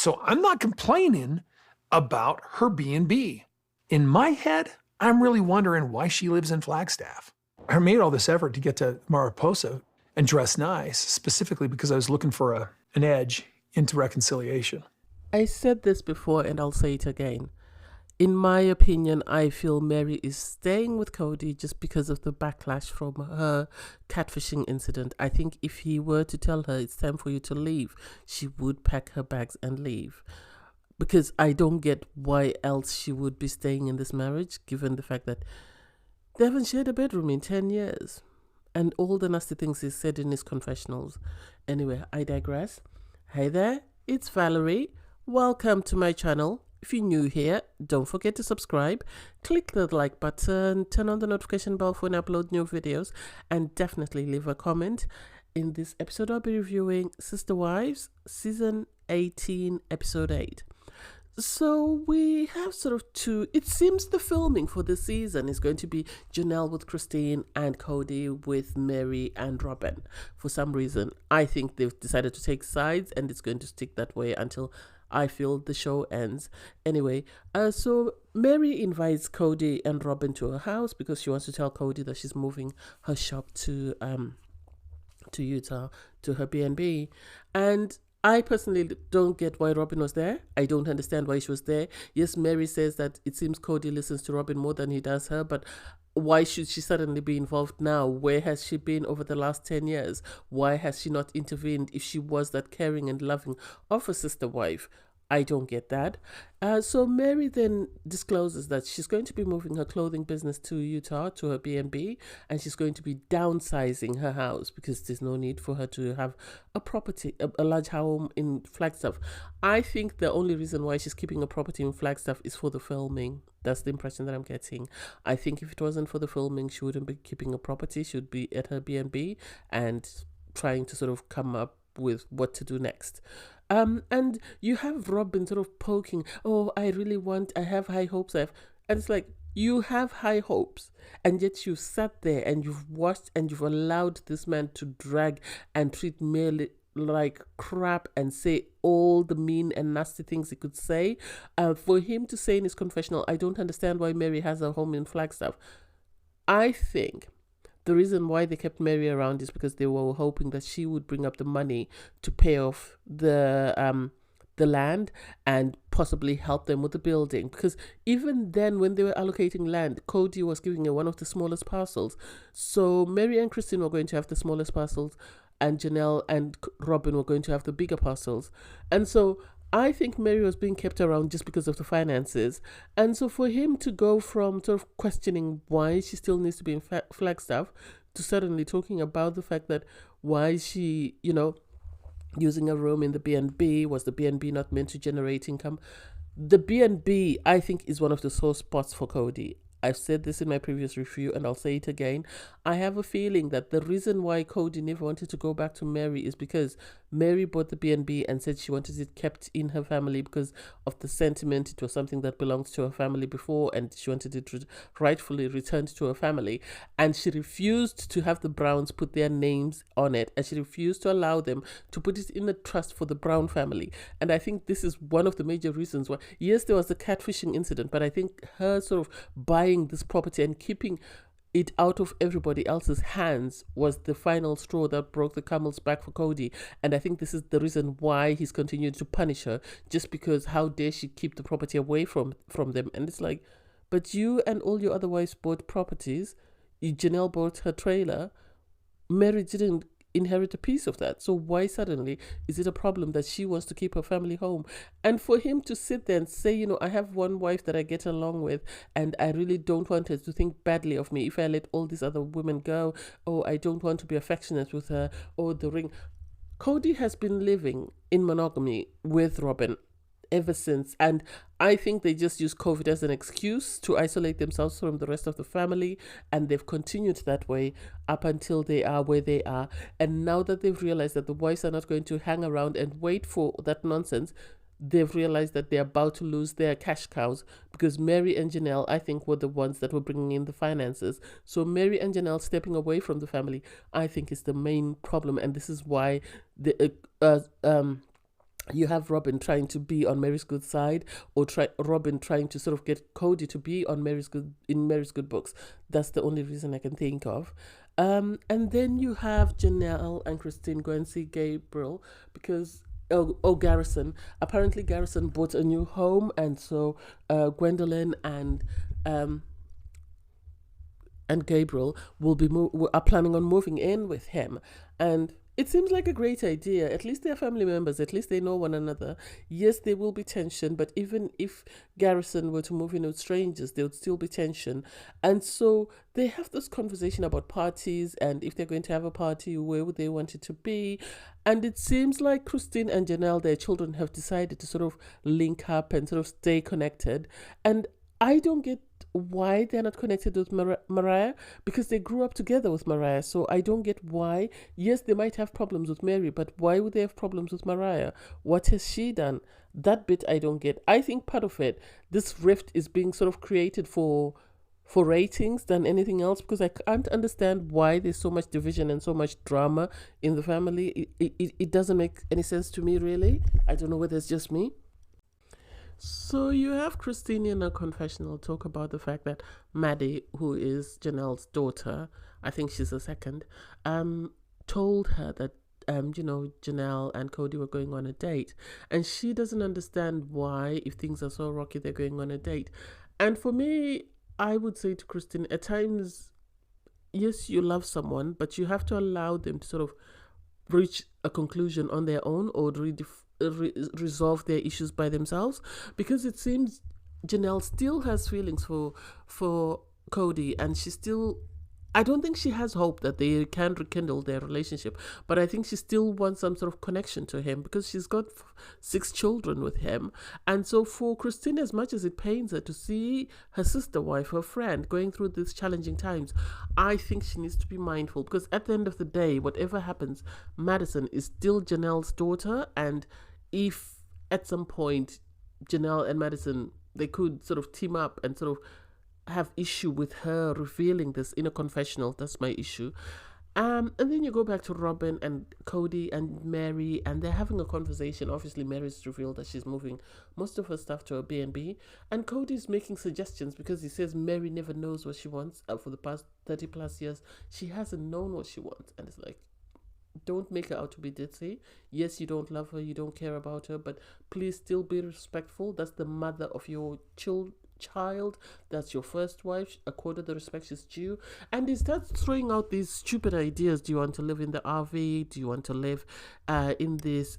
So I'm not complaining about her B&B. In my head, I'm really wondering why she lives in Flagstaff. I made all this effort to get to Mariposa and dress nice, specifically because I was looking for an edge into reconciliation. I said this before and I'll say it again. In my opinion, I feel Mary is staying with Cody just because of the backlash from her catfishing incident. I think if he were to tell her it's time for you to leave, she would pack her bags and leave. Because I don't get why else she would be staying in this marriage, given the fact that they haven't shared a bedroom in 10 years. And all the nasty things he said in his confessionals. Anyway, I digress. Hey there, it's Valerie. Welcome to my channel. If you're new here, don't forget to subscribe, click the like button, turn on the notification bell for when I upload new videos, and definitely leave a comment. In this episode, I'll be reviewing Sister Wives, Season 18, Episode 8. So we have sort of it seems the filming for this season is going to be Janelle with Christine and Cody with Mary and Robin. For some reason, I think they've decided to take sides and it's going to stick that way until I feel the show ends. Anyway, so Mary invites Cody and Robin to her house because she wants to tell Cody that she's moving her shop to Utah, to her B&B. And I personally don't get why Robin was there. I don't understand why she was there. Yes, Mary says that it seems Cody listens to Robin more than he does her, but why should she suddenly be involved now? Where has she been over the last 10 years? Why has she not intervened if she was that caring and loving of a sister wife? I don't get that. So Mary then discloses that she's going to be moving her clothing business to Utah, to her B&B, and she's going to be downsizing her house because there's no need for her to have a property, a large home in Flagstaff. I think the only reason why she's keeping a property in Flagstaff is for the filming. That's the impression that I'm getting. I think if it wasn't for the filming, she wouldn't be keeping a property. She would be at her B&B and trying to sort of come up with what to do next. And you have Robin sort of poking, oh, I have high hopes. And it's like, you have high hopes, and yet you sat there and you've watched and you've allowed this man to drag and treat Mary like crap and say all the mean and nasty things he could say. For him to say in his confessional, I don't understand why Mary has a home in Flagstaff. I think the reason why they kept Mary around is because they were hoping that she would bring up the money to pay off the land and possibly help them with the building. Because even then, when they were allocating land, Cody was giving her one of the smallest parcels. So Mary and Christine were going to have the smallest parcels, and Janelle and Robin were going to have the bigger parcels. And so I think Mary was being kept around just because of the finances. And so for him to go from sort of questioning why she still needs to be in Flagstaff to suddenly talking about the fact that why she, using a room in the B&B, was the B&B not meant to generate income? The B&B, I think, is one of the sore spots for Cody. I've said this in my previous review and I'll say it again. I have a feeling that the reason why Cody never wanted to go back to Mary is because Mary bought the B&B and said she wanted it kept in her family because of the sentiment. It was something that belonged to her family before and she wanted it rightfully returned to her family. And she refused to have the Browns put their names on it, and she refused to allow them to put it in a trust for the Brown family. And I think this is one of the major reasons why, yes, there was the catfishing incident, but I think her sort of buying this property and keeping it out of everybody else's hands was the final straw that broke the camel's back for Cody. And I think this is the reason why he's continued to punish her, just because how dare she keep the property away from them. And it's like, but you and all your other wives bought properties. Janelle bought her trailer. Mary didn't inherit a piece of that. So why suddenly is it a problem that she wants to keep her family home? And for him to sit there and say, I have one wife that I get along with and I really don't want her to think badly of me if I let all these other women go. Oh, I don't want to be affectionate with her. Oh, the ring. Cody has been living in monogamy with Robin ever since, and I think they just use COVID as an excuse to isolate themselves from the rest of the family, and they've continued that way up until they are where they are. And now that they've realized that the wives are not going to hang around and wait for that nonsense, they've realized that they're about to lose their cash cows, because Mary and Janelle, I think, were the ones that were bringing in the finances. So Mary and Janelle stepping away from the family, I think, is the main problem, and this is why you have Robin trying to be on Mary's good side, or Robin trying to sort of get Cody to be on Mary's good books. That's the only reason I can think of. And then you have Janelle and Christine go and see Gabriel because Garrison. Apparently, Garrison bought a new home, and so Gwendolyn and Gabriel are planning on moving in with him, and it seems like a great idea. At least they're family members. At least they know one another. Yes, there will be tension, but even if Garrison were to move in with strangers, there would still be tension. And so they have this conversation about parties, and if they're going to have a party, where would they want it to be? And it seems like Christine and Janelle, their children, have decided to sort of link up and sort of stay connected. And I don't get why they're not connected with Mariah, because they grew up together with Mariah. So I don't get why. Yes, they might have problems with Mary, but why would they have problems with Mariah? What has she done? That bit I don't get. I think part of it, this rift is being sort of created for ratings than anything else, because I can't understand why there's so much division and so much drama in the family. It doesn't make any sense to me, really. I don't know whether it's just me. So you have Christine in a confessional talk about the fact that Maddie, who is Janelle's daughter, I think she's the second, told her that Janelle and Cody were going on a date, and she doesn't understand why, if things are so rocky, they're going on a date. And for me, I would say to Christine, at times, yes, you love someone, but you have to allow them to sort of reach a conclusion on their own, or resolve their issues by themselves, because it seems Janelle still has feelings for Cody, and I don't think she has hope that they can rekindle their relationship, but I think she still wants some sort of connection to him, because she's got 6 children with him. And so for Christine, as much as it pains her to see her sister wife, her friend, going through these challenging times, I think she needs to be mindful, because at the end of the day, whatever happens, Madison is still Janelle's daughter. And if at some point Janelle and Madison, they could sort of team up and sort of have issue with her revealing this in a confessional, that's my issue. And then you go back to Robin and Cody and Mary, and they're having a conversation. Obviously, Mary's revealed that she's moving most of her stuff to a B&B, and Cody's making suggestions, because he says Mary never knows what she wants. For the past 30 plus years, she hasn't known what she wants. And it's like, don't make her out to be ditzy. Yes, you don't love her, you don't care about her, but please still be respectful. That's the mother of your child, that's your first wife, accord her the respect she's due. And he starts throwing out these stupid ideas. Do you want to live in the RV? Do you want to live in this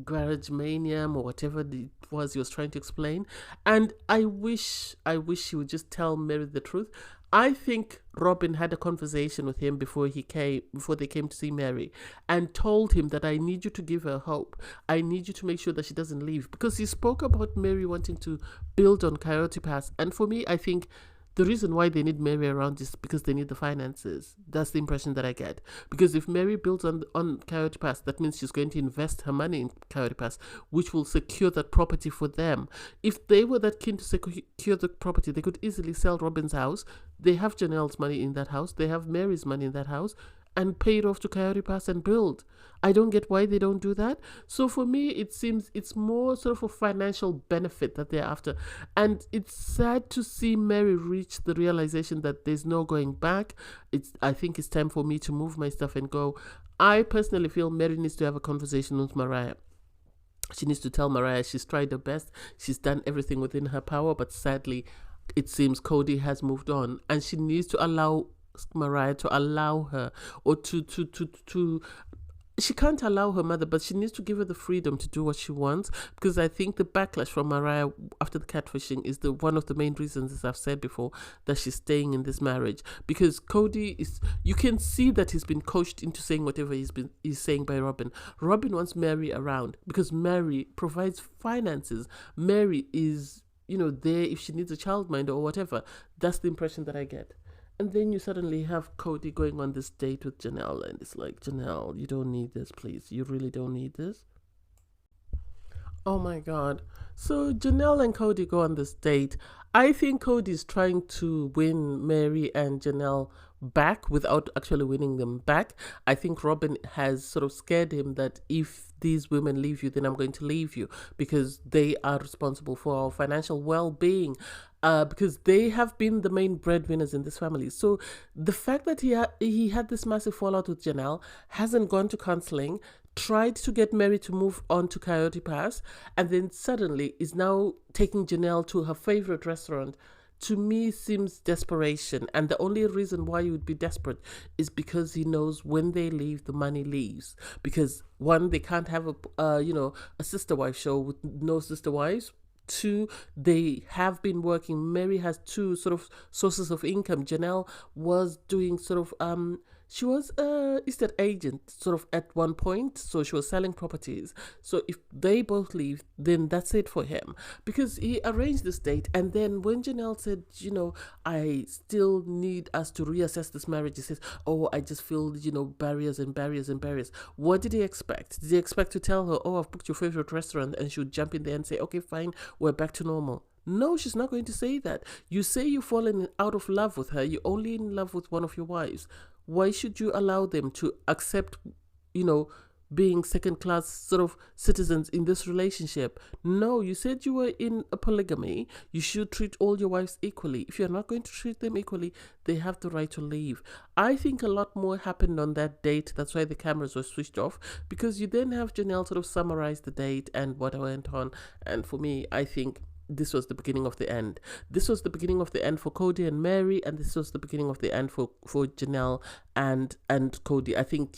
garage manium, or whatever it was he was trying to explain? And I wish he would just tell Mary the truth. I think Robin had a conversation with him before they came to see Mary, and told him that I need you to give her hope. I need you to make sure that she doesn't leave, because he spoke about Mary wanting to build on Coyote Pass. And for me, I think the reason why they need Mary around is because they need the finances. That's the impression that I get. Because if Mary builds on Coyote Pass, that means she's going to invest her money in Coyote Pass, which will secure that property for them. If they were that keen to secure the property, they could easily sell Robin's house. They have Janelle's money in that house. They have Mary's money in that house, and pay it off to Coyote Pass and build. I don't get why they don't do that. So for me, it seems it's more sort of a financial benefit that they're after. And it's sad to see Mary reach the realization that there's no going back. I think it's time for me to move my stuff and go. I personally feel Mary needs to have a conversation with Mariah. She needs to tell Mariah she's tried her best. She's done everything within her power, but sadly, it seems Cody has moved on, and she needs to allow Mariah to allow her, or to she can't allow her mother, but she needs to give her the freedom to do what she wants, because I think the backlash from Mariah after the catfishing is one of the main reasons, as I've said before, that she's staying in this marriage. Because Cody you can see that he's been coached into saying whatever he's saying by Robin. Robin wants Mary around because Mary provides finances. Mary is, there if she needs a childminder or whatever. That's the impression that I get. And then you suddenly have Cody going on this date with Janelle, and it's like, Janelle, you don't need this, please. You really don't need this. Oh my God. So Janelle and Cody go on this date. I think Cody's trying to win Mary and Janelle back without actually winning them back. I think Robin has sort of scared him that if these women leave you, then I'm going to leave you because they are responsible for our financial well being. Because they have been the main breadwinners in this family. So the fact that he had this massive fallout with Janelle, hasn't gone to counseling, tried to get Mary to move on to Coyote Pass, and then suddenly is now taking Janelle to her favorite restaurant, to me seems desperation. And the only reason why he would be desperate is because he knows when they leave, the money leaves. Because one, they can't have a sister wife show with no sister wives. Two, they have been working. Mary has two sort of sources of income. Janelle was doing sort of she was a estate agent sort of at one point, so she was selling properties. So if they both leave, then that's it for him, because he arranged this date. And then when Janelle said, I still need us to reassess this marriage, he says, oh, I just feel, barriers and barriers and barriers. What did he expect? Did he expect to tell her, oh, I've booked your favorite restaurant, and she would jump in there and say, okay, fine, we're back to normal? No, she's not going to say that. You say you've fallen out of love with her. You're only in love with one of your wives. Why should you allow them to accept, being second class sort of citizens in this relationship? No, you said you were in a polygamy. You should treat all your wives equally. If you're not going to treat them equally, they have the right to leave. I think a lot more happened on that date. That's why the cameras were switched off, because you then have Janelle sort of summarize the date and what went on. And for me, I think this was the beginning of the end. This was the beginning of the end for Cody and Mary, and this was the beginning of the end for Janelle and Cody. I think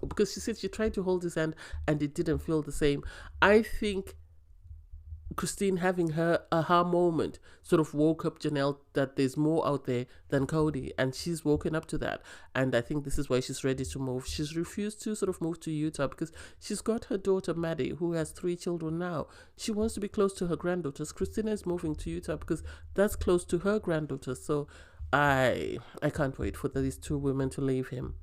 because she said she tried to hold his hand and it didn't feel the same. I think Christine having her aha moment sort of woke up Janelle that there's more out there than Cody, and she's woken up to that. And I think this is why she's ready to move. She's refused to sort of move to Utah because she's got her daughter Maddie, who has 3 children now. She wants to be close to her granddaughters. Christina is moving to Utah because that's close to her granddaughters. So I can't wait for these 2 women to leave him.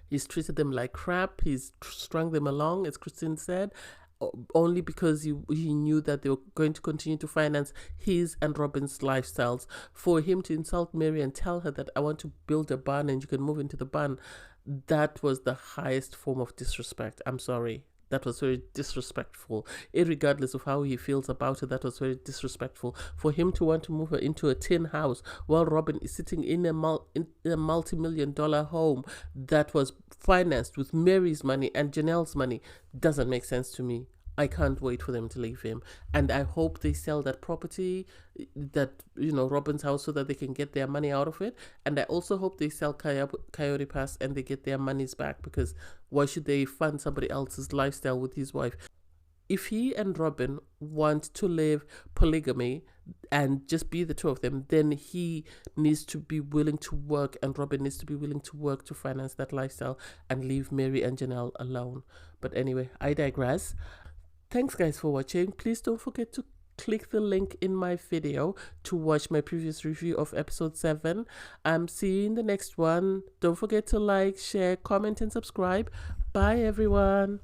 He's treated them like crap. He's strung them along, as Christine said, only because he knew that they were going to continue to finance his and Robin's lifestyles. For him to insult Mary and tell her that I want to build a barn and you can move into the barn, that was the highest form of disrespect. I'm sorry. That was very disrespectful. Irregardless of how he feels about it, that was very disrespectful. For him to want to move her into a tin house while Robin is sitting in a multi-million-dollar home that was financed with Mary's money and Janelle's money doesn't make sense to me. I can't wait for them to leave him. And I hope they sell that property, that, Robin's house, so that they can get their money out of it. And I also hope they sell Coyote Pass and they get their monies back, because why should they fund somebody else's lifestyle with his wife? If he and Robin want to live polygamy and just be the 2 of them, then he needs to be willing to work, and Robin needs to be willing to work to finance that lifestyle and leave Mary and Janelle alone. But anyway, I digress. Thanks guys for watching. Please don't forget to click the link in my video to watch my previous review of episode 7. See you in the next one. Don't forget to like, share, comment and subscribe. Bye everyone.